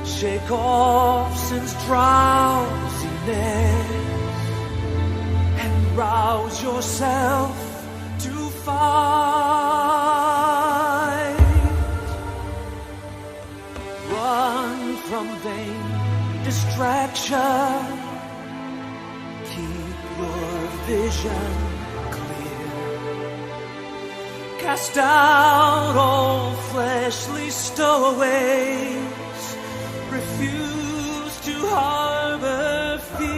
Shake off sin's drowsiness and rouse yourself to fight. Run from vain distraction. Keep your vision clear. Cast out all fleshly stowaways. Refuse to harbor fear.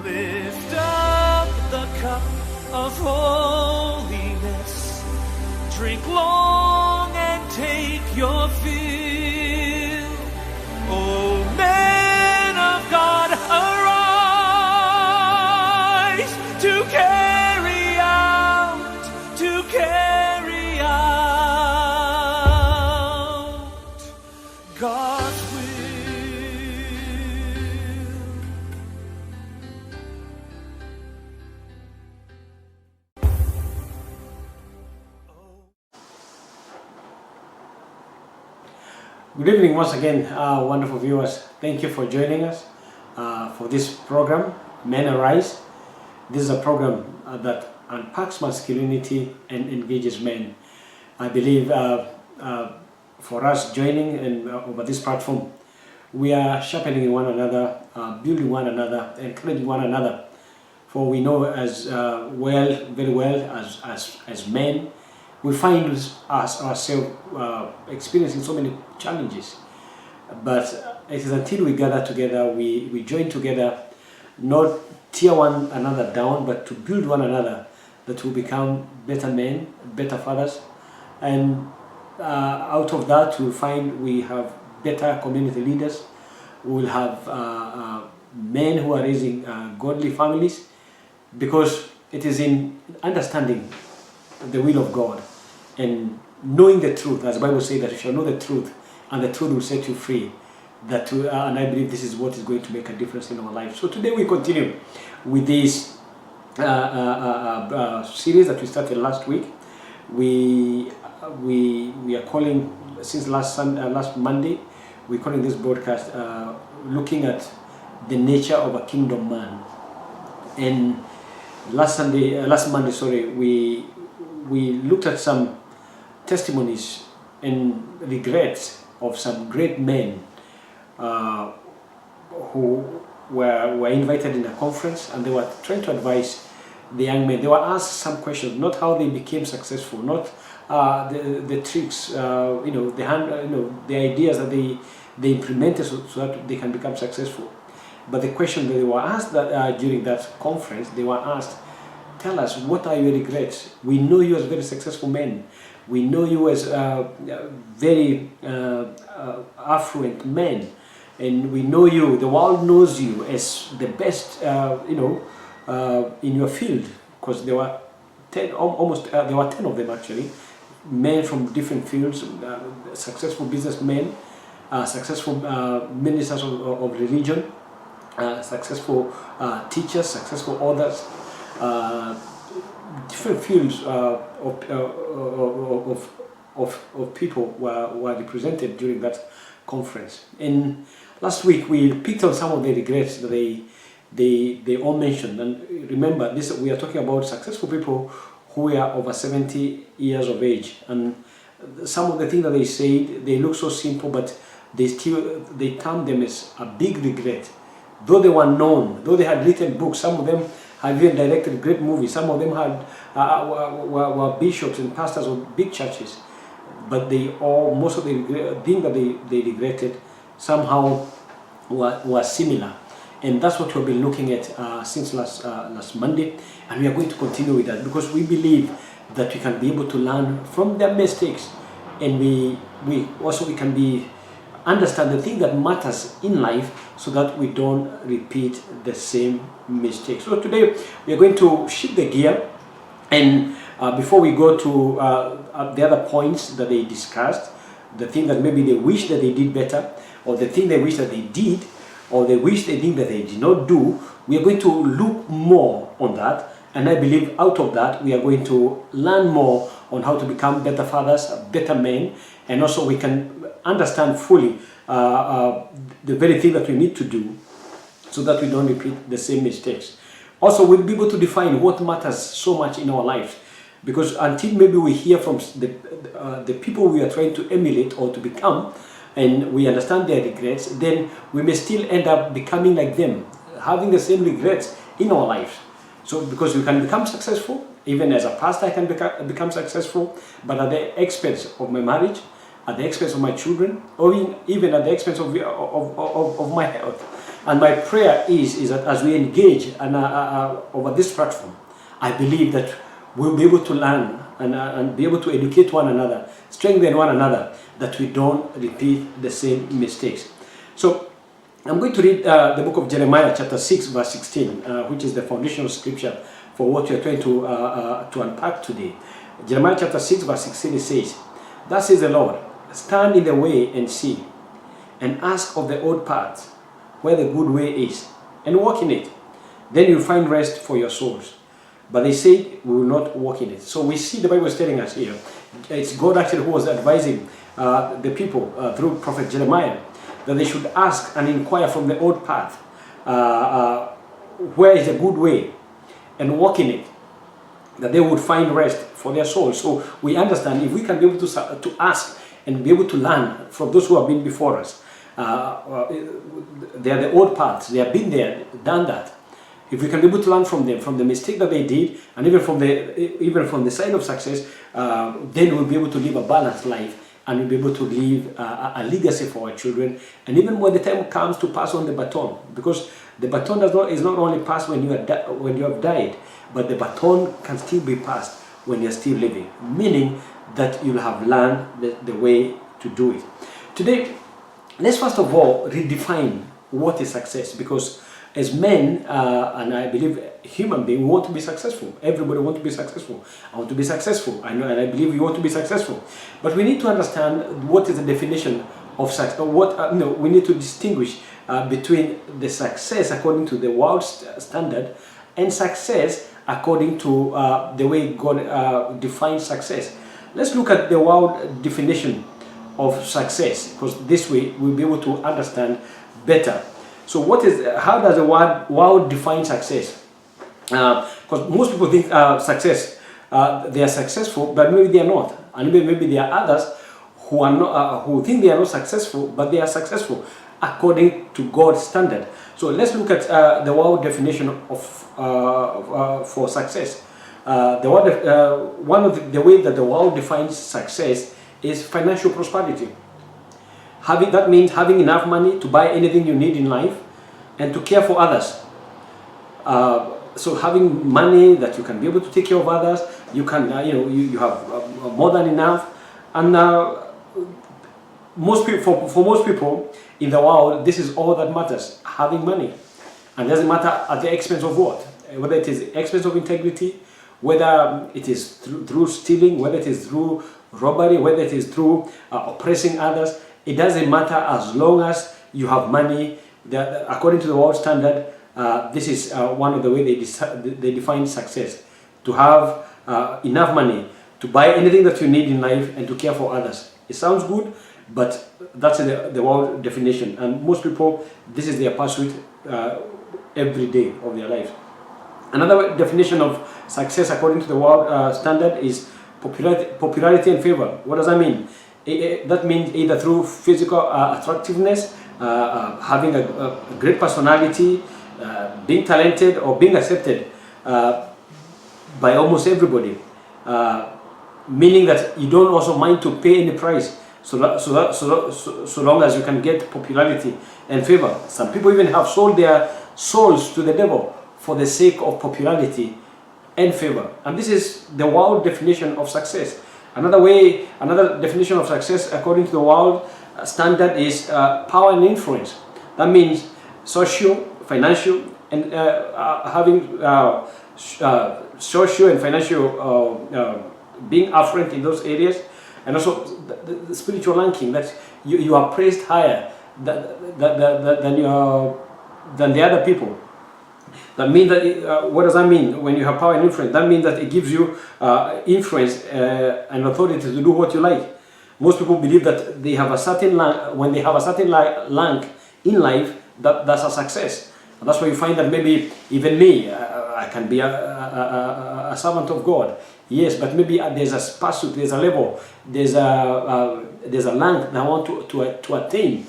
Lift up the cup of holiness. Drink long and take your fill. O men of God, arise to carry out God's will. Good evening once again, wonderful viewers. Thank you for joining us for this program, Men Arise. This is a program that unpacks masculinity and engages men. I believe for us joining and over this platform, we are sharpening one another, building one another, encouraging one another. For we know as very well as men, we find ourselves experiencing so many challenges. But it is until we gather together, we join together, not tear one another down, but to build one another, that we become better men, better fathers. And out of that, we'll find we have better community leaders. We'll have men who are raising godly families, because it is in understanding the will of God and knowing the truth, as the Bible says that you shall know the truth and the truth will set you free. That and I believe this is what is going to make a difference in our life. So today we continue with this series that we started last week. We are calling, since last Monday, we're calling this broadcast looking at the nature of a kingdom man. And last Monday, we looked at some testimonies and regrets of some great men who were invited in a conference, and they were trying to advise the young men. They were asked some questions, not how they became successful, not the tricks, the ideas that they implemented so that they can become successful. But the question that they were asked during that conference, they were asked, tell us, what are your regrets? We know you as very successful men. We know you as very affluent men. And we know you, the world knows you as the best, in your field. Because there were 10 of them actually, men from different fields, successful businessmen, successful ministers of religion, successful teachers, successful authors, different fields of people were represented during that conference. And last week we picked on some of the regrets that they all mentioned. And remember, we are talking about successful people who are over 70 years of age. And some of the things that they said, they look so simple, but they term them as a big regret. Though they were known, though they had written books, some of them had even directed great movies, some of them were bishops and pastors of big churches, but most of the things that they regretted somehow were similar. And that's what we've been looking at since last Monday, and we are going to continue with that, because we believe that we can be able to learn from their mistakes, and we can understand the thing that matters in life, so that we don't repeat the same mistakes. So today we are going to shift the gear, and before we go to the other points that they discussed, the thing that maybe they wish that they did better, or the thing they wish that they did, or they wish they think that they did not do, we are going to look more on that And I believe out of that, we are going to learn more on how to become better fathers, better men, and also we can understand fully the very thing that we need to do so that we don't repeat the same mistakes. Also, we'll be able to define what matters so much in our lives, because until maybe we hear from the people we are trying to emulate or to become, and we understand their regrets, then we may still end up becoming like them, having the same regrets in our lives. So because we can become successful, even as a pastor I can become successful, but at the expense of my marriage, at the expense of my children, or even at the expense of my health. And my prayer is that as we engage over this platform, I believe that we'll be able to learn and be able to educate one another, strengthen one another, that we don't repeat the same mistakes. So I'm going to read the book of Jeremiah chapter 6 verse 16, which is the foundational scripture for what we're trying to unpack today. Jeremiah chapter 6 verse 16, it says, "Thus says the Lord, stand in the way and see, and ask of the old paths where the good way is, and walk in it. Then you'll find rest for your souls." But they said, "We will not walk in it." So we see the Bible is telling us here, it's God actually who was advising the people through prophet Jeremiah, that they should ask and inquire from the old path, where is a good way, and walk in it, that they would find rest for their souls. So we understand if we can be able to ask and be able to learn from those who have been before us, they are the old paths, they have been there, done that. If we can be able to learn from them, from the mistake that they did, and even from the side of success, then we'll be able to live a balanced life, and we'll be able to leave a legacy for our children. And even when the time comes to pass on the baton, because the baton is not only passed when you have died, but the baton can still be passed when you're still living, meaning that you'll have learned the way to do it. Today, let's first of all redefine what is success, because as men, and I believe human beings, we want to be successful. Everybody wants to be successful. I want to be successful. I know, and I believe you want to be successful. But we need to understand what is the definition of success. We need to distinguish between the success according to the world standard and success according to the way God defines success. Let's look at the world definition of success, because this way we'll be able to understand better. So how does the world define success? Because most people think success, they are successful, but maybe they are not. And maybe there are others who are not, who think they are not successful, but they are successful according to God's standard. So let's look at the world definition for success. One of the way that the world defines success is financial prosperity. That means having enough money to buy anything you need in life and to care for others. So having money that you can be able to take care of others, you can, you have more than enough. And for most people in the world, this is all that matters, having money. And it doesn't matter at the expense of what, whether it is the expense of integrity, whether it is through stealing, whether it is through robbery, whether it is through oppressing others. It doesn't matter as long as you have money. According to the world standard, this is one of the ways they define success. To have enough money to buy anything that you need in life and to care for others. It sounds good, but that's the world definition. And most people, this is their pursuit every day of their life. Another definition of success according to the world standard is popularity and favor. What does that mean? That means either through physical attractiveness, having a great personality, being talented, or being accepted by almost everybody. Meaning that you don't also mind to pay any price so long as you can get popularity and favor. Some people even have sold their souls to the devil for the sake of popularity and favor. And this is the world definition of success. Another definition of success according to the world standard is power and influence. That means social, financial, and having social and financial being affluent in those areas, and also the spiritual ranking, that you are praised higher than the other people. That means that, what does that mean when you have power and influence? That means that it gives you influence and authority to do what you like. Most people believe that they have a certain when they have a certain rank in life, that's a success. And that's why you find that maybe even me, I can be a servant of God. Yes, but maybe there's a pursuit, there's a level, there's a rank that I want to attain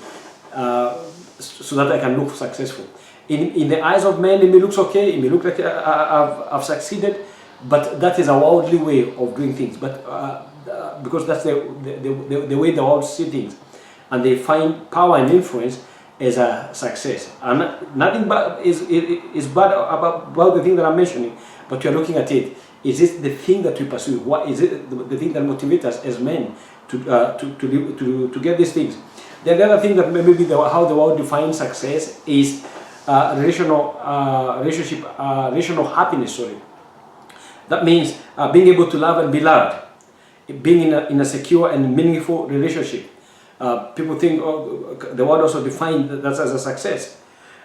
so that I can look successful. In the eyes of men, it may look okay, it may look like I've succeeded, but that is a worldly way of doing things. But because that's the way the world sees things, and they find power and influence as a success. And nothing bad is bad about the thing that I'm mentioning, but you're looking at it. Is it the thing that we pursue? What is it the thing that motivates us as men to get these things? Then the other thing that maybe how the world defines success is relational happiness. Sorry, that means being able to love and be loved, being in a secure and meaningful relationship. People think the world also defines that as a success.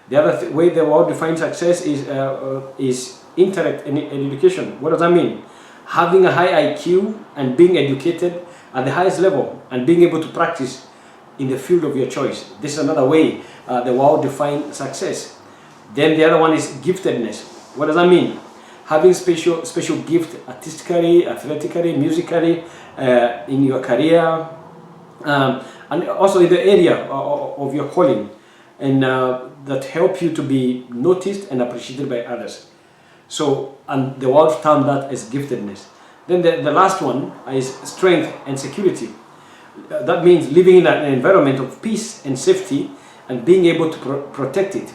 The other way the world defines success is intellect and education. What does that mean? Having a high IQ and being educated at the highest level and being able to practice in the field of your choice. This is another way the world defines success. Then the other one is giftedness. What does that mean? Having special gift artistically, athletically, musically, in your career, and also in the area of your calling, and that help you to be noticed and appreciated by others. So, and the world term that as giftedness. Then the last one is strength and security. That means living in an environment of peace and safety and being able to protect it.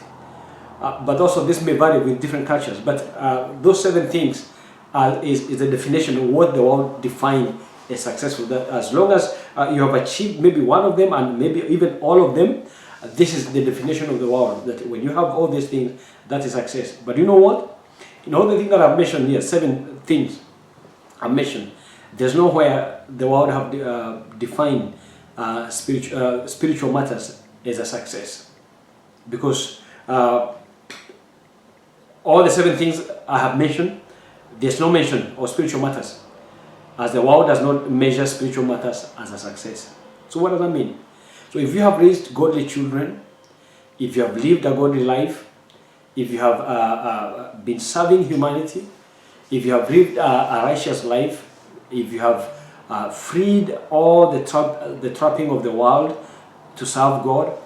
But also this may vary with different cultures. But those 7 things is the definition of what the world defines as successful. That as long as you have achieved maybe one of them and maybe even all of them, this is the definition of the world. That when you have all these things, that is success. But you know what? In all the things that I've mentioned here, 7 things I've mentioned, there's nowhere the world have defined spiritual matters as a success. Because all the 7 things I have mentioned, there's no mention of spiritual matters, as the world does not measure spiritual matters as a success. So what does that mean? So if you have raised godly children, if you have lived a godly life, if you have been serving humanity, if you have lived a righteous life, if you have freed all the trapping of the world to serve God,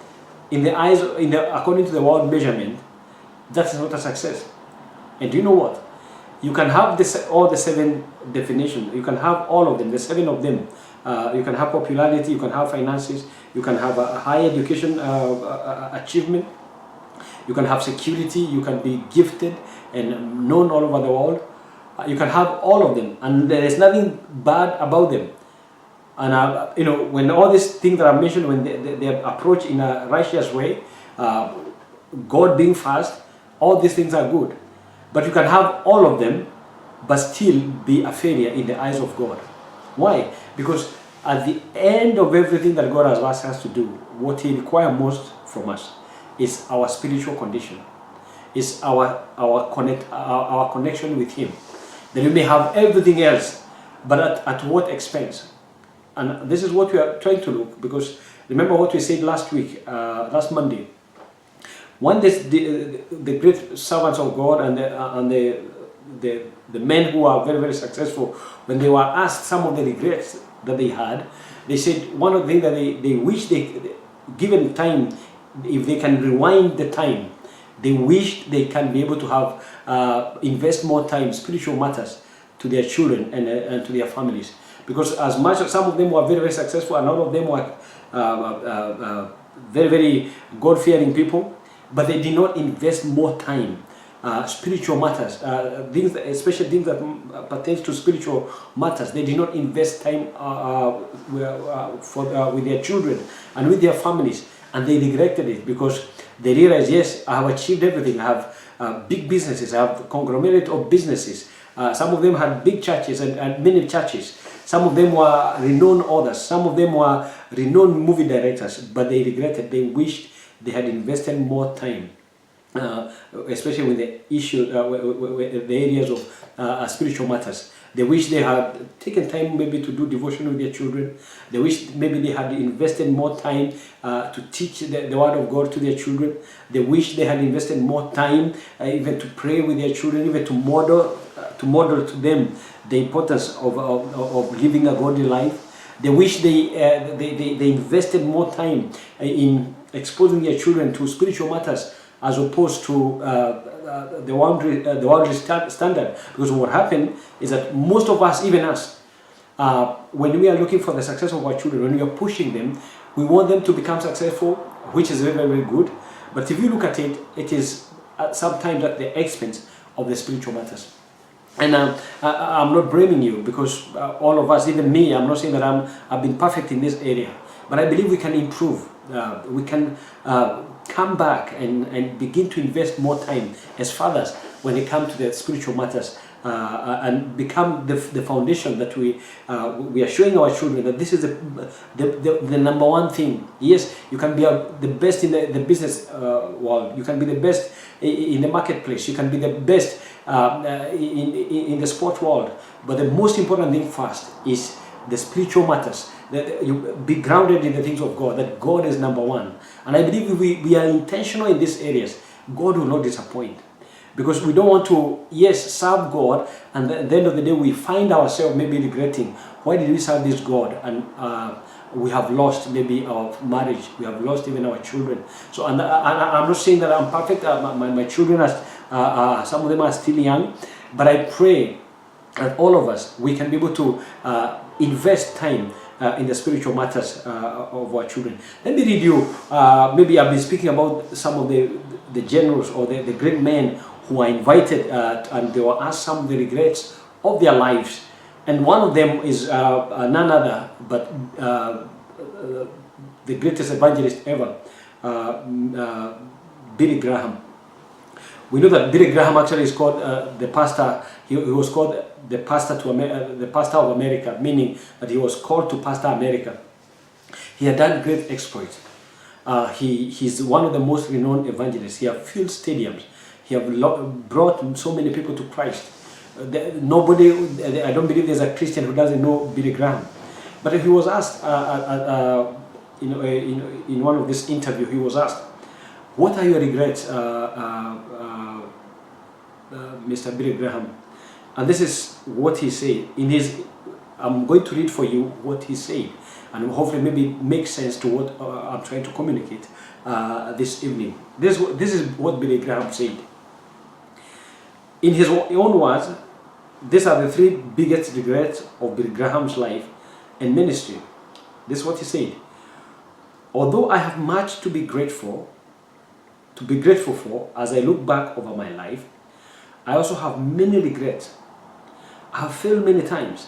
in the eyes, according to the world measurement, that is not a success. And do you know what? You can have all the 7 definitions. You can have all of them, the 7 of them. You can have popularity, you can have finances, you can have a high education achievement, you can have security, you can be gifted and known all over the world. You can have all of them, and there is nothing bad about them. And when all these things that I mentioned, when they approach in a righteous way, God being first, all these things are good. But you can have all of them, but still be a failure in the eyes of God. Why? Because at the end of everything that God has asked us to do, what He requires most from us is our spiritual condition, is our connection with Him. Then we may have everything else, but at what expense? And this is what we are trying to look, because remember what we said last week, last Monday. When the great servants of God and the men who are very, very successful, when they were asked some of the regrets that they had, they said one of the things that they wish given time, if they can rewind the time, they wish they can be able to have invest more time, spiritual matters, to their children and to their families. Because as much as some of them were very, very successful, and all of them were very, very God-fearing people, but they did not invest more time. Spiritual matters, things, especially things that pertain to spiritual matters, they did not invest time with their children and with their families, and they regretted it because they realized, yes, I have achieved everything. I have big businesses, I have a conglomerate of businesses. Some of them had big churches and many churches. Some of them were renowned authors. Some of them were renowned movie directors, but they regretted. They wished they had invested more time especially with the issue, with the areas of spiritual matters. They wish they had taken time maybe to do devotion with their children. They wish maybe they had invested more time to teach the word of God to their children. They wish they had invested more time even to pray with their children, even to model to them the importance of living a godly life. They wish they invested more time in exposing their children to spiritual matters as opposed to the worldly standard. Because what happened is that most of us, even us, when we are looking for the success of our children, when we are pushing them, we want them to become successful, which is very, very good. But if you look at it, it is sometimes at the expense of the spiritual matters. And I'm not blaming you, because all of us, even me, I'm not saying that I've been perfect in this area, but I believe we can improve. We can come back and begin to invest more time as fathers when it comes to the spiritual matters, and become the foundation that we are showing our children that this is the number one thing. Yes, you can be the best in the business world, you can be the best in the marketplace, you can be the best in the sport world, but the most important thing first is the spiritual matters, that you be grounded in the things of God, that God is number one. And I believe if we are intentional in these areas, God will not disappoint. Because we don't want to, yes, serve God, and at the end of the day we find ourselves maybe regretting, why did we serve this God? And we have lost maybe our marriage, we have lost even our children. So, and I'm not saying that I'm perfect, my children are, some of them are still young, but I pray that all of us, we can be able to invest time in the spiritual matters of our children. Let me read you, maybe I've been speaking about some of the generals or the great men who are invited and they were asked some of the regrets of their lives. And one of them is none other but the greatest evangelist ever, Billy Graham. We know that Billy Graham actually is called the pastor. He was called the pastor the pastor of America, meaning that he was called to pastor America. He had done great exploits. He's one of the most renowned evangelists. He has filled stadiums. He has brought so many people to Christ. Nobody, I don't believe there's a Christian who doesn't know Billy Graham. But he was asked, in one of this interview, he was asked, "What are your regrets, Mr. Billy Graham?" And this is what he said. I'm going to read for you what he said, and hopefully maybe it makes sense to what I'm trying to communicate this evening. This is what Billy Graham said. In his own words, these are the three biggest regrets of Billy Graham's life and ministry. This is what he said. "Although I have much to be grateful for as I look back over my life, I also have many regrets. I have failed many times,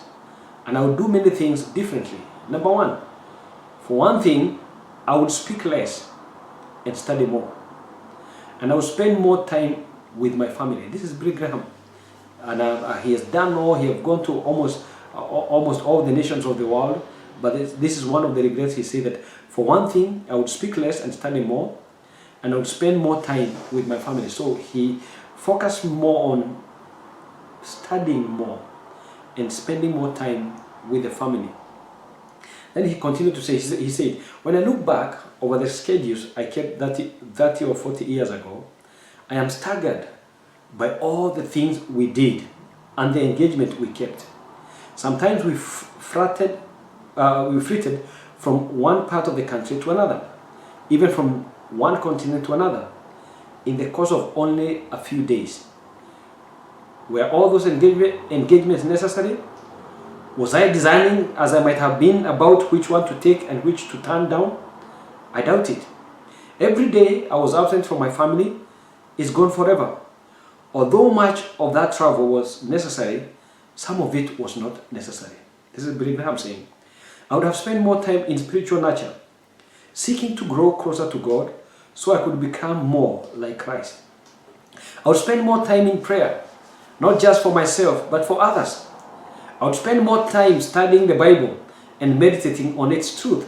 and I will do many things differently. Number one, for one thing, I would speak less and study more, and I will spend more time with my family." This is Billy Graham, and he has done all. He has gone to almost all the nations of the world. But this is one of the regrets. He said that for one thing, I would speak less and study more, and I would spend more time with my family. So he focused more on studying more and spending more time with the family. Then he continued to say, he said, "When I look back over the schedules I kept 30 or 40 years ago, I am staggered by all the things we did and the engagement we kept. Sometimes we flitted from one part of the country to another, even from one continent to another, in the course of only a few days. Were all those engagements necessary? Was I designing as I might have been about which one to take and which to turn down? I doubt it. Every day I was absent from my family is gone forever. Although much of that travel was necessary, some of it was not necessary." This is Billy Graham saying, "I would have spent more time in spiritual nature, seeking to grow closer to God so I could become more like Christ. I would spend more time in prayer, not just for myself, but for others. I would spend more time studying the Bible and meditating on its truth,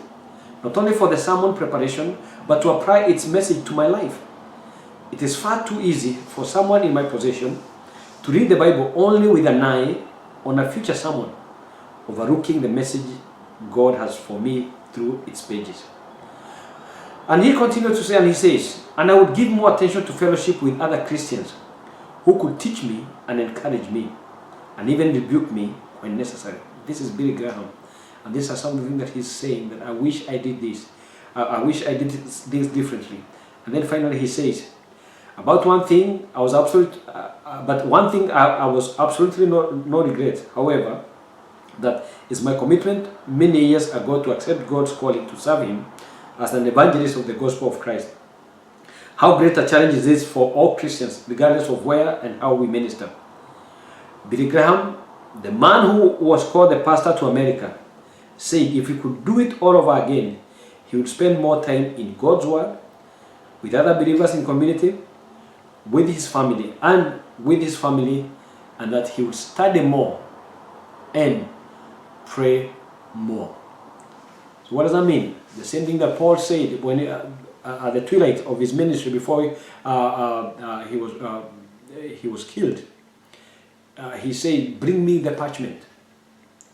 not only for the sermon preparation, but to apply its message to my life. It is far too easy for someone in my position to read the Bible only with an eye on a future sermon, overlooking the message God has for me through its pages. And he continued to say, and he says, and I would give more attention to fellowship with other Christians who could teach me and encourage me and even rebuke me when necessary. This is Billy Graham. And these are some of the things that he's saying, that I wish I did this. I wish I did this differently. And then finally he says, about one thing, I was absolute, but one thing I was absolutely no regret. However, that is my commitment many years ago to accept God's calling to serve Him as an evangelist of the gospel of Christ. How great a challenge is this for all Christians, regardless of where and how we minister. Billy Graham, the man who was called the pastor to America, said if he could do it all over again, he would spend more time in God's Word, with other believers in community, with his family, and that he would study more and pray more. So what does that mean? The same thing that Paul said when at the twilight of his ministry, before he was killed. He said, "Bring me the parchment."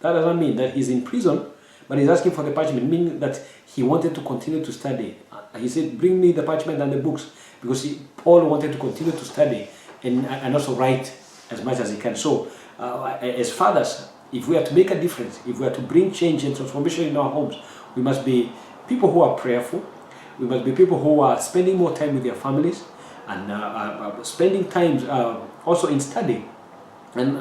That doesn't mean that he's in prison, but he's asking for the parchment, meaning that he wanted to continue to study. He said, "Bring me the parchment and the books," because Paul wanted to continue to study and also write as much as he can. So, as fathers, if we are to make a difference, if we are to bring change and transformation in our homes, we must be people who are prayerful. We must be people who are spending more time with their families and spending time also in study. And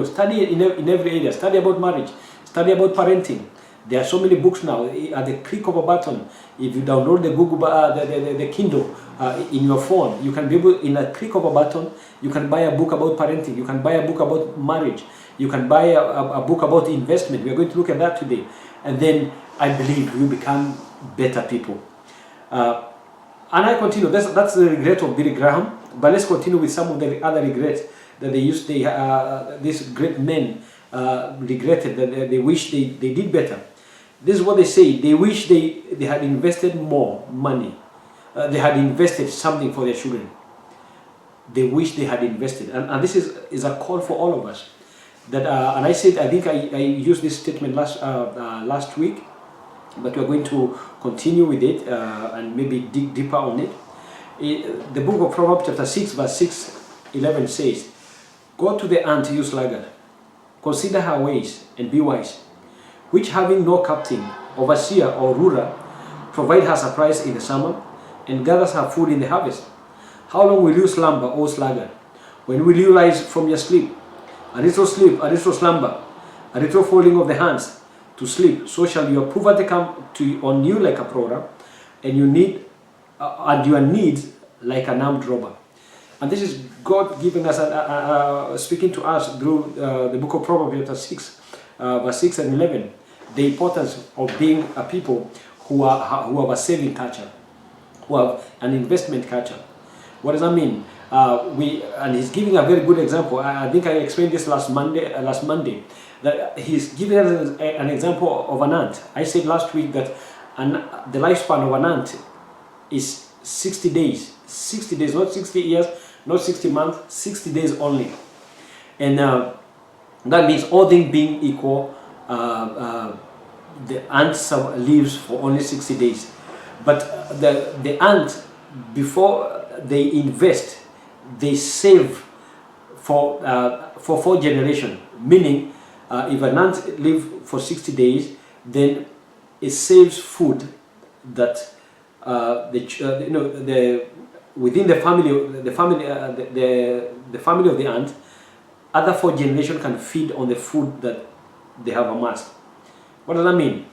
study in every area. Study about marriage. Study about parenting. There are so many books now at the click of a button. If you download the Google, the Kindle in your phone, you can be able, in a click of a button, you can buy a book about parenting. You can buy a book about marriage. You can buy a book about investment. We are going to look at that today. And then I believe we become better people. And I continue. That's the regret of Billy Graham. But let's continue with some of the other regrets that these great men regretted, that they wish they did better. This is what they say. They wish they had invested more money. They had invested something for their children. They wish they had invested. And this is a call for all of us. That and I said, I think I used this statement last week, but we're going to continue with it and maybe dig deeper on it. The book of Proverbs chapter 6 verse 6-11 says, "Go to the ant, you sluggard, consider her ways and be wise, which having no captain, overseer or ruler, provide her supplies in the summer and gathers her food in the harvest. How long will you slumber, O sluggard? When will you rise from your sleep? A little sleep, a little slumber, a little folding of the hands to sleep, so shall your poverty come on you like a prowler, and your needs like an armed robber." And this is God giving us, speaking to us through the book of Proverbs chapter 6, verse 6 and 11, the importance of being a people who have a saving culture, who have an investment culture. What does that mean? And he's giving a very good example. I think I explained this last Monday, that he's giving us an example of an ant. I said last week that the lifespan of an ant is 60 days. 60 days, not 60 years, not 60 months, 60 days only. And that means all things being equal, the ant lives for only 60 days. But the ant, before they invest, they save for 4 generations. Meaning, if an ant lives for 60 days, then it saves food that within the family of the ant, other 4 generations can feed on the food that they have amassed. What does that mean?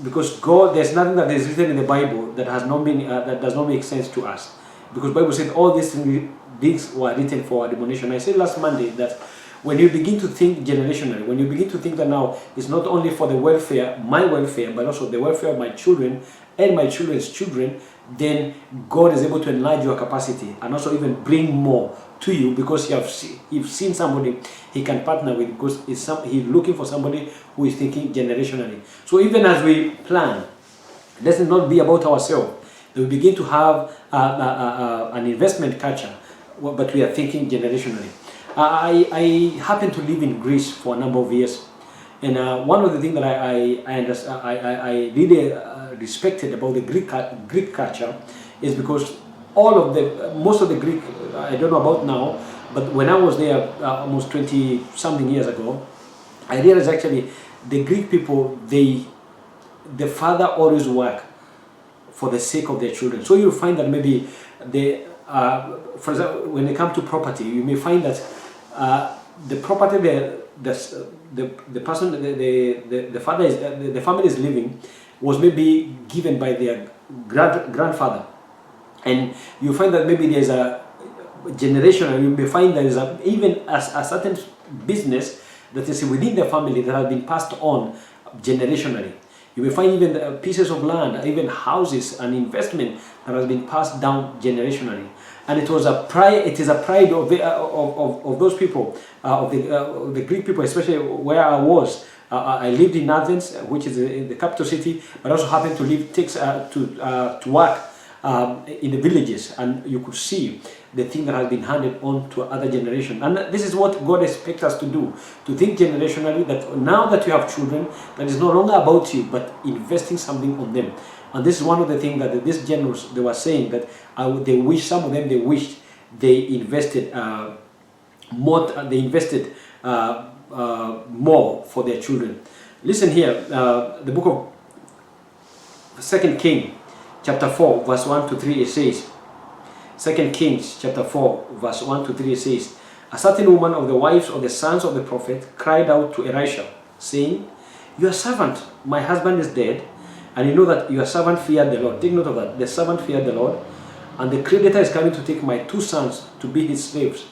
Because God, there's nothing that is written in the Bible that has no meaning, that does not make sense to us. Because the Bible said all these things were written for our admonition. I said last Monday that when you begin to think generationally, when you begin to think that now it's not only for the welfare, my welfare, but also the welfare of my children and my children's children, then God is able to enlarge your capacity and also even bring more to you, because you've seen somebody he can partner with, because he's looking for somebody who is thinking generationally. So even as we plan, let's not be about ourselves. They will begin to have an investment culture, but we are thinking generationally. I happened to live in Greece for a number of years, and one of the things that I really respected about the Greek culture is because most of the Greek, I don't know about now, but when I was there almost 20 something years ago, I realized actually the Greek people, the father always work for the sake of their children. So you'll find that maybe for example, when it comes to property, you may find that the property the person, the father is, the family is living, was maybe given by their grandfather, and you find that maybe there's a generation, and you may find there is even a certain business that is within the family that has been passed on generationally. You may find even pieces of land, even houses, and investment that has been passed down generationally. And it was a pride. It is a pride of those people, of the Greek people, especially where I was. I lived in Athens, which is in the capital city, but also happened to live to work in the villages, and you could see the thing that has been handed on to other generation. And this is what God expects us to do, to think generationally, that now that you have children, that is no longer about you, but investing something on them. And this is one of the things that these generals, they were saying, that they wish, some of them, they wished they invested more, more for their children. Listen here, the book of 2 Kings chapter 4 verse 1 to 3, it says, 2 Kings chapter 4 verse 1 to 3, it says, a certain woman of the wives of the sons of the prophet cried out to Elisha, saying, your servant, my husband, is dead, and you know that your servant feared the Lord. Take note of that. The servant feared the Lord, and the creditor is coming to take my 2 sons to be his slaves.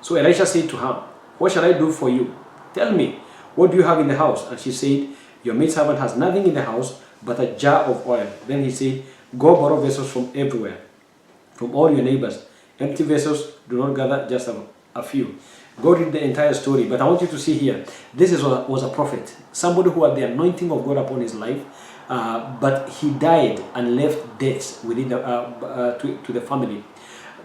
So Elisha said to her, what shall I do for you? Tell me, what do you have in the house? And she said, your maidservant has nothing in the house but a jar of oil. Then he said, go borrow vessels from everywhere, from all your neighbors. Empty vessels, do not gather, just a few. Go read the entire story, but I want you to see here, this was a prophet, somebody who had the anointing of God upon his life, but he died and left debts within to the family.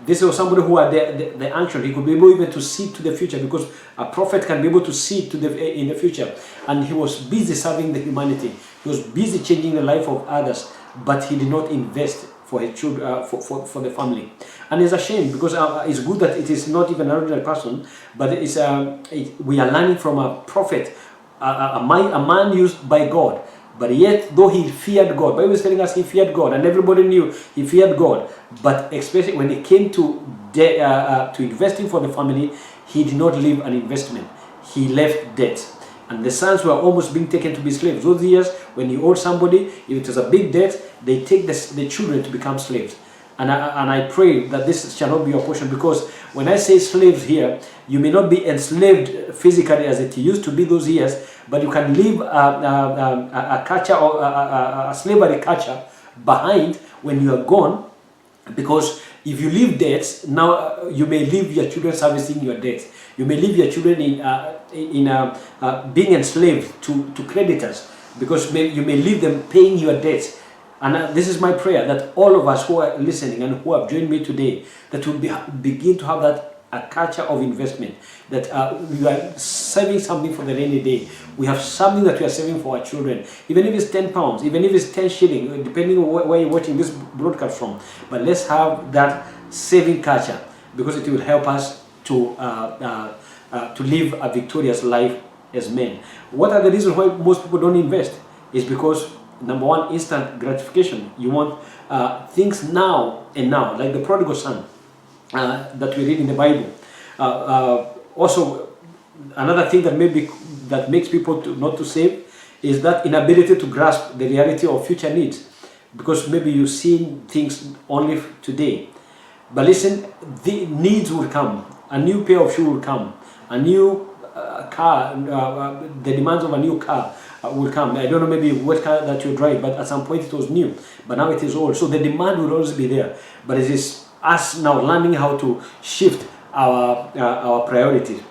This was somebody who had the unction. He could be able even to see to the future, because a prophet can be able to see in the future. And he was busy serving the humanity. He was busy changing the life of others, but he did not invest for his children, for the family. And it's a shame, because it's good that it is not even an ordinary person, but we are learning from a prophet, a man used by God. But yet, though he feared God, the Bible is telling us he feared God, and everybody knew he feared God. But especially when it came to investing for the family, he did not leave an investment. He left debt. And the sons were almost being taken to be slaves. Those years, when you owe somebody, if it was a big debt, they take the children to become slaves. And I pray that this shall not be your portion, because when I say slaves here, you may not be enslaved physically as it used to be those years, but you can leave a culture, or a slavery culture behind when you are gone, because if you leave debts, now you may leave your children servicing your debts. You may leave your children in being enslaved to creditors, because you may leave them paying your debts. And this is my prayer, that all of us who are listening and who have joined me today, that we begin to have a culture of investment, that we are saving something for the rainy day. We have something that we are saving for our children, even if it's 10 pounds, even if it's 10 shillings, depending on where you're watching this broadcast from. But let's have that saving culture, because it will help us to live a victorious life as men. What are the reasons why most people don't invest? Is because, number one, instant gratification. You want things now and now, like the prodigal son that we read in the Bible. Also, another thing that makes people not to save is that inability to grasp the reality of future needs, because maybe you've seen things only today. But listen, the needs will come. A new pair of shoes will come. A new car, the demands of a new car will come. I don't know maybe what car that you drive, but at some point it was new, but now it is old. So the demand will always be there. But it is us now learning how to shift our priorities.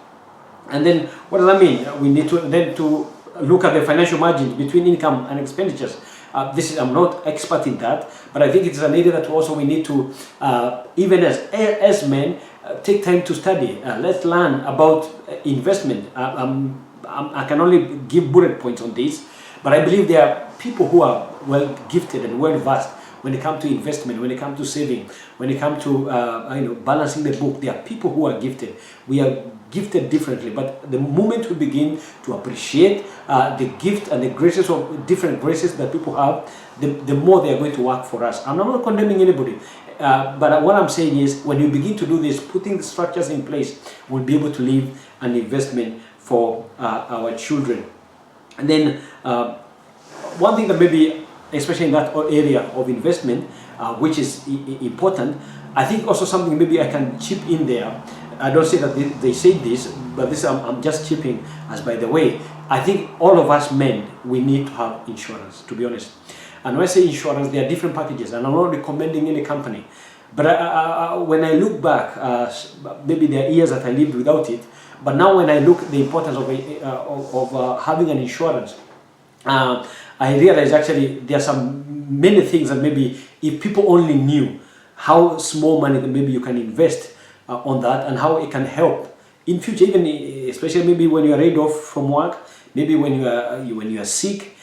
And then what does that mean? We need to look at the financial margin between income and expenditures. I'm not expert in that, but I think it's an area that also we need to, even as men, take time to study. Let's learn about investment. I can only give bullet points on this, but I believe there are people who are well gifted and well versed when it comes to investment, when it comes to saving, when it comes to balancing the book. There are people who are gifted. We are gifted differently, but the moment we begin to appreciate the gift and the graces of different graces that people have, the more they are going to work for us. I'm not condemning anybody, but what I'm saying is, when you begin to do this, putting the structures in place, we'll be able to leave an investment for our children. And then one thing that maybe, especially in that area of investment, which is important, I think also something maybe I can chip in there. I don't say that they say this, but this I'm just chipping as by the way. I think all of us men, we need to have insurance, to be honest. And when I say insurance, there are different packages, and I'm not recommending any company. But when I look back, maybe there are years that I lived without it, but now when I look at the importance of having an insurance, I realize actually there are many things that maybe if people only knew how small money that maybe you can invest on that, and how it can help in future, even especially maybe when you are laid off from work, maybe when you are sick,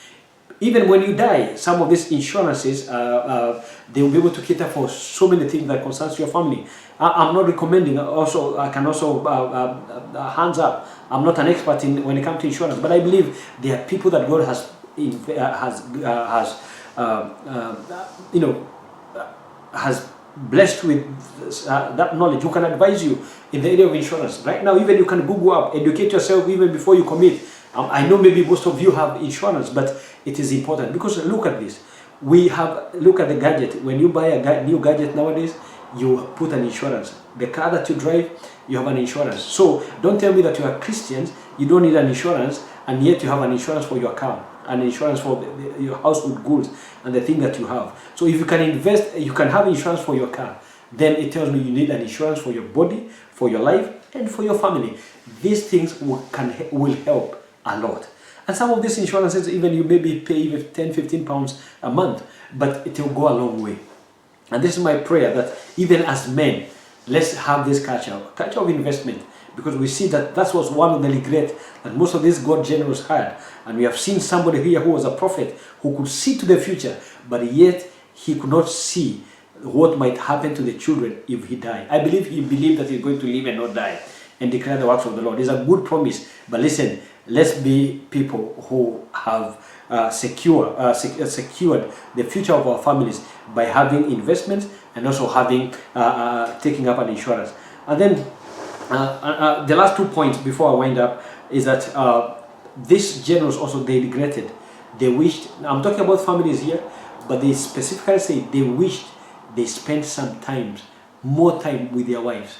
even when you die. Some of these insurances, they will be able to cater for so many things that concerns your family. I'm not recommending. Also, I can also hands up, I'm not an expert in when it comes to insurance, but I believe there are people that God has blessed with that knowledge, who can advise you in the area of insurance. Right now, even you can Google up, educate yourself even before you commit. I know maybe most of you have insurance, but it is important, because look at this. Look at the gadget. When you buy a new gadget nowadays, you put an insurance. The car that you drive, you have an insurance. So don't tell me that you are Christians, you don't need an insurance, and yet you have an insurance for your car, an insurance for your household goods and the thing that you have. So if you can invest, you can have insurance for your car, then it tells me you need an insurance for your body, for your life, and for your family. These things will help a lot. And some of these insurances, even you maybe pay 10, 15 pounds a month, but it will go a long way. And this is my prayer, that even as men, let's have this culture of investment, because we see that that was one of the regret that most of these God generals had. And we have seen somebody here who was a prophet, who could see to the future, but yet he could not see what might happen to the children if he died. I believe he believed that he's going to live and not die and declare the works of the Lord. It's a good promise, but listen, let's be people who have secured the future of our families by having investments and also having taking up an insurance. And then the last 2 points before I wind up is that these generals also, they regretted. They wished, I'm talking about families here, but they specifically say they wished they spent more time with their wives.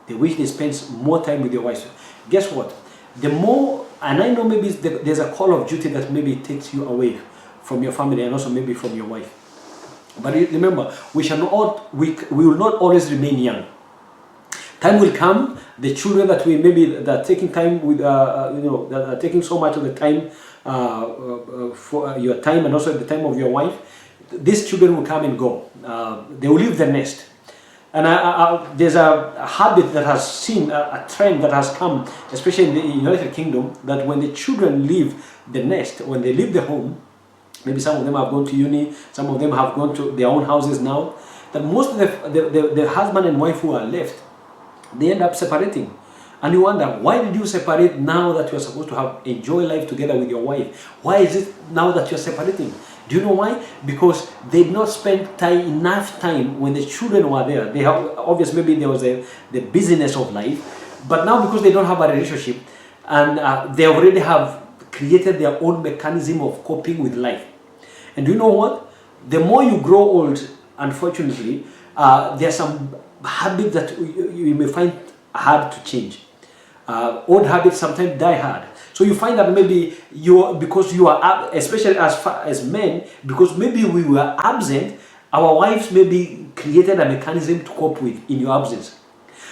They wish they spent more time with their wives. Guess what? The more, and I know maybe there's a call of duty that maybe takes you away from your family and also maybe from your wife. But remember, we will not always remain young. Time will come, the children that are taking time with, that are taking so much of the time for your time and also the time of your wife, these children will come and go. They will leave the nest. And there's a habit that has seen, a trend that has come, especially in the United Kingdom, that when the children leave the nest, when they leave the home, maybe some of them have gone to uni, some of them have gone to their own houses now, that most of the husband and wife who are left, they end up separating. And you wonder, why did you separate now that you're supposed to enjoy life together with your wife? Why is it now that you're separating? Do you know why? Because they did not spend enough time when the children were there. They have, obviously, maybe there was the busyness of life, but now because they don't have a relationship, and they already have created their own mechanism of coping with life. And do you know what? The more you grow old, unfortunately, there are some habits that you may find hard to change. Old habits sometimes die hard. So you find that maybe because you are, especially as men, because maybe we were absent, our wives maybe created a mechanism to cope with in your absence.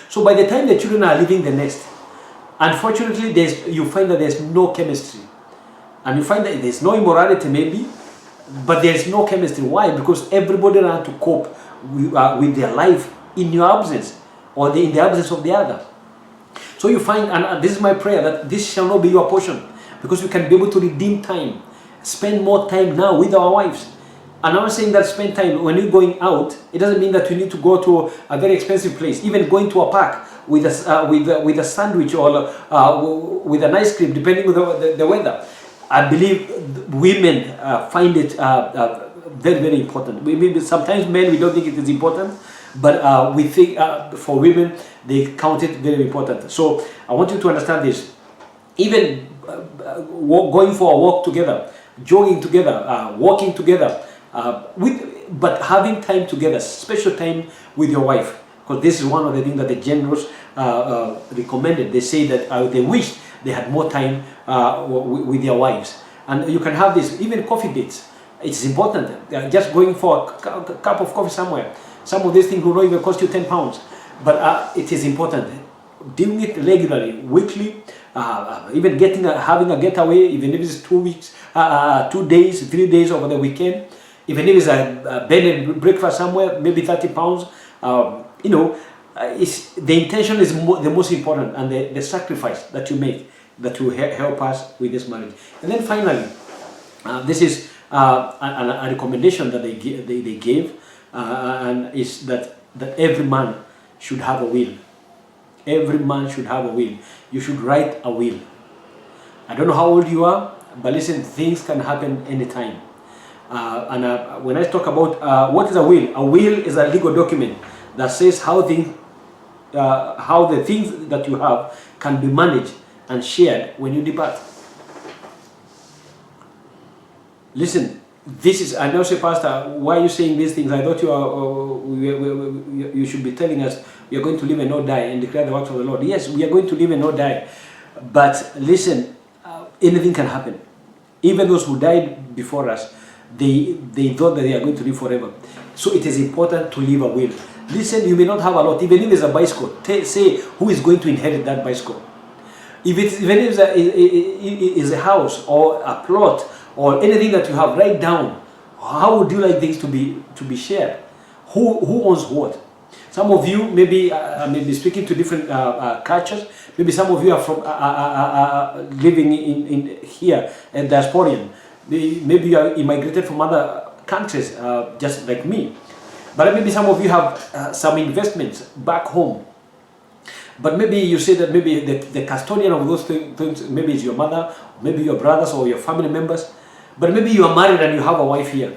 So by the time the children are leaving the nest, unfortunately, you find that there's no chemistry. And you find that there's no immorality maybe, but there is no chemistry. Why? Because everybody learns to cope with their life in your absence, or in the absence of the other. So you find, and this is my prayer, that this shall not be your portion, because we can be able to redeem time, spend more time now with our wives. And I'm not saying that spend time when you're going out. It doesn't mean that you need to go to a very expensive place. Even going to a park with a sandwich or with an ice cream, depending on the weather. I believe women find it very, very important. Maybe sometimes men, we don't think it is important, but we think for women, they count it very important. So I want you to understand this. Even going for a walk together, jogging together, walking together, but having time together, special time with your wife, because this is one of the things that the generals recommended. They say that they wish they had more time with their wives. And you can have this, even coffee dates. It's important. Just going for a cup of coffee somewhere. Some of these things will not even cost you £10. But it is important. Doing it regularly, weekly, even having a getaway, even if it's 2 weeks, 2 days, 3 days over the weekend. Even if it's a bed and breakfast somewhere, maybe £30. The intention is the most important, and the sacrifice that you make that will help us with this marriage. And then finally, this is a recommendation that they gave, and is that every man should have a will. Every man should have a will. You should write a will. I don't know how old you are, but listen, things can happen anytime. When I talk about what is a will is a legal document that says how the things that you have can be managed and shared when you depart. Listen, this is, I know, say, Pastor, why are you saying these things? I thought you should be telling us we are going to live and not die and declare the works of the Lord. Yes, we are going to live and not die. But listen, anything can happen. Even those who died before us, they thought that they are going to live forever. So it is important to leave a will. Listen, you may not have a lot. Even if it's a bicycle, say who is going to inherit that bicycle. Even if it's a house or a plot or anything that you have, write down. How would you like things to be shared? Who owns what? Some of you maybe maybe speaking to different cultures. Maybe some of you are from living in here and diasporian. Maybe you are immigrated from other countries, just like me. But maybe some of you have some investments back home. But maybe you say that maybe the custodian of those things, maybe is your mother, maybe your brothers or your family members. But maybe you are married and you have a wife here.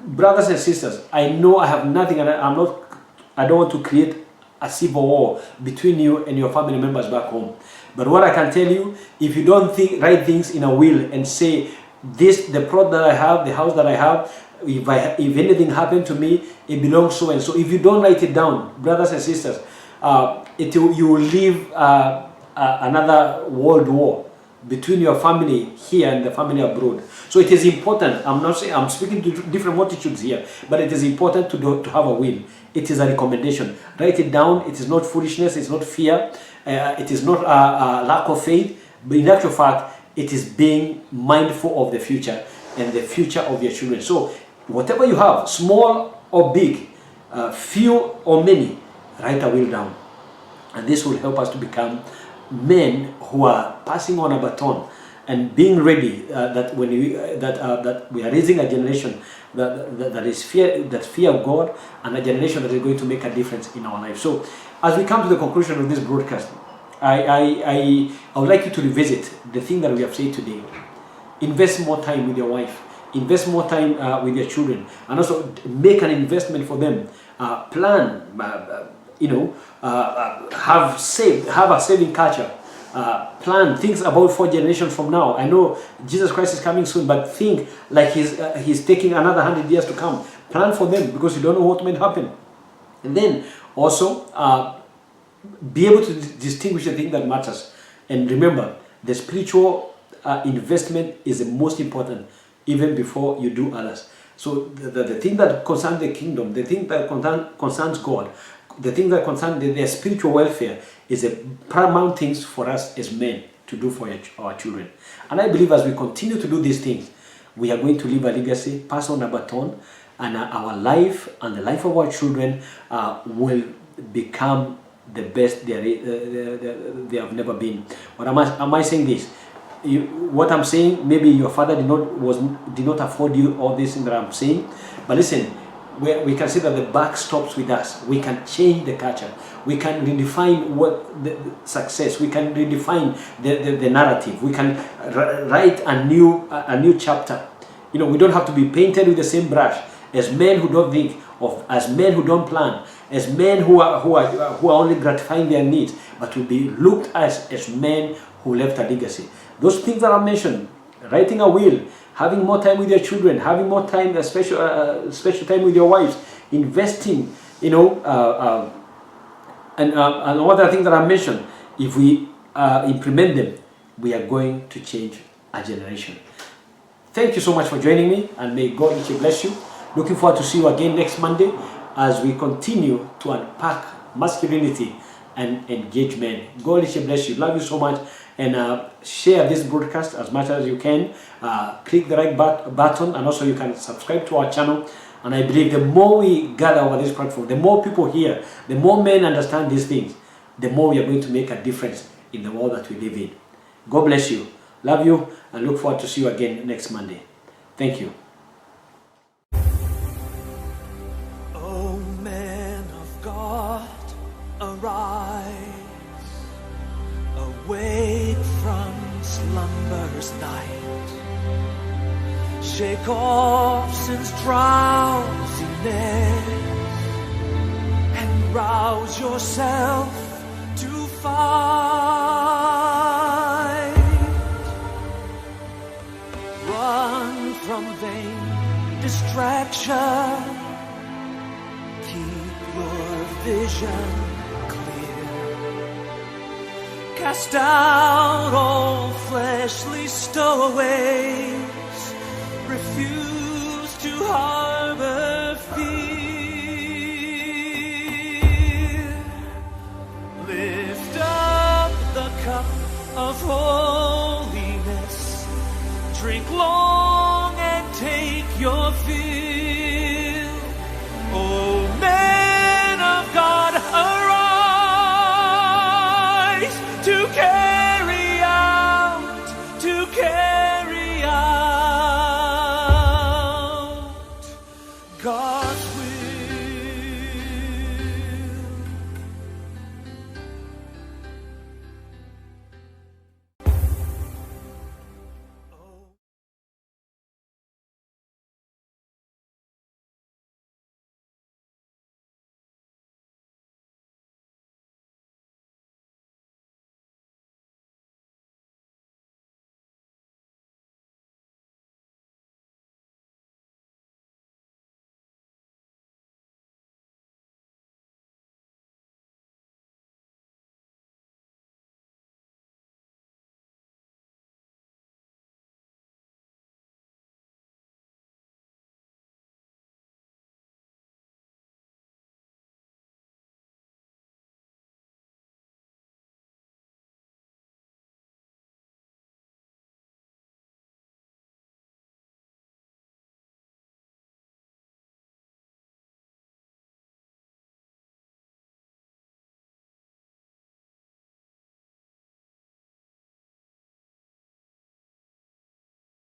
Brothers and sisters, I know I have nothing, and I don't want to create a civil war between you and your family members back home. But what I can tell you, if you don't write things in a will and say, the plot that I have, the house that I have, if anything happened to me, it belongs so and so. If you don't write it down, brothers and sisters, you will live another world war between your family here and the family abroad. So it is important. I'm not saying I'm speaking to different multitudes here, but it is important to have a will. It is a recommendation. Write it down. It is not foolishness. It's not fear. It is not a lack of faith. But in actual fact, it is being mindful of the future and the future of your children. So whatever you have, small or big, few or many, write a will down. And this will help us to become men who are passing on a baton and being ready that we are raising a generation that fear of God, and a generation that is going to make a difference in our lives. So as we come to the conclusion of this broadcast, I would like you to revisit the thing that we have said today. Invest more time with your wife. Invest more time with your children, and also make an investment for them. Plan, have a saving culture. Plan things about 4 generations from now. I know Jesus Christ is coming soon, but think like he's taking another 100 years to come. Plan for them, because you don't know what may happen. And then also be able to distinguish the thing that matters. And remember, the spiritual investment is the most important, even before you do others. So the thing that concerns the kingdom, the thing that concerns God, the thing that concerns their spiritual welfare is the paramount things for us as men to do for our children. And I believe as we continue to do these things, we are going to leave a legacy, pass on a baton, and our life and the life of our children will become the best they have never been. What am I saying this? What I'm saying, maybe your father did not afford you all this thing that I'm saying, but listen, we can see that the buck stops with us. We can change the culture. We can redefine what the success. We can redefine the narrative. We can write a new chapter. You know, we don't have to be painted with the same brush as men who don't think, as men who don't plan, as men who are only gratifying their needs, but to be looked as men who left a legacy. Those things that I mentioned, writing a will, having more time with your children, having more time, special time with your wives, investing, you know, and all the things that I mentioned. If we implement them, we are going to change a generation. Thank you so much for joining me, and may God richly bless you. Looking forward to see you again next Monday as we continue to unpack masculinity and engagement. God richly bless you. Love you so much. And share this broadcast as much as you can. Click the right button, and also you can subscribe to our channel. And I believe the more we gather over this platform, the more people hear, the more men understand these things, the more we are going to make a difference in the world that we live in. God bless you. Love you, and look forward to see you again next Monday. Thank you. O man of God, arise. Awake from slumber's night. Shake off sin's drowsiness and rouse yourself to fight. Run from vain distraction. Keep your vision clear. Cast out all fleshly stowaways. Refuse to harbor fear. Lift up the cup of holiness. Drink long and take your fill.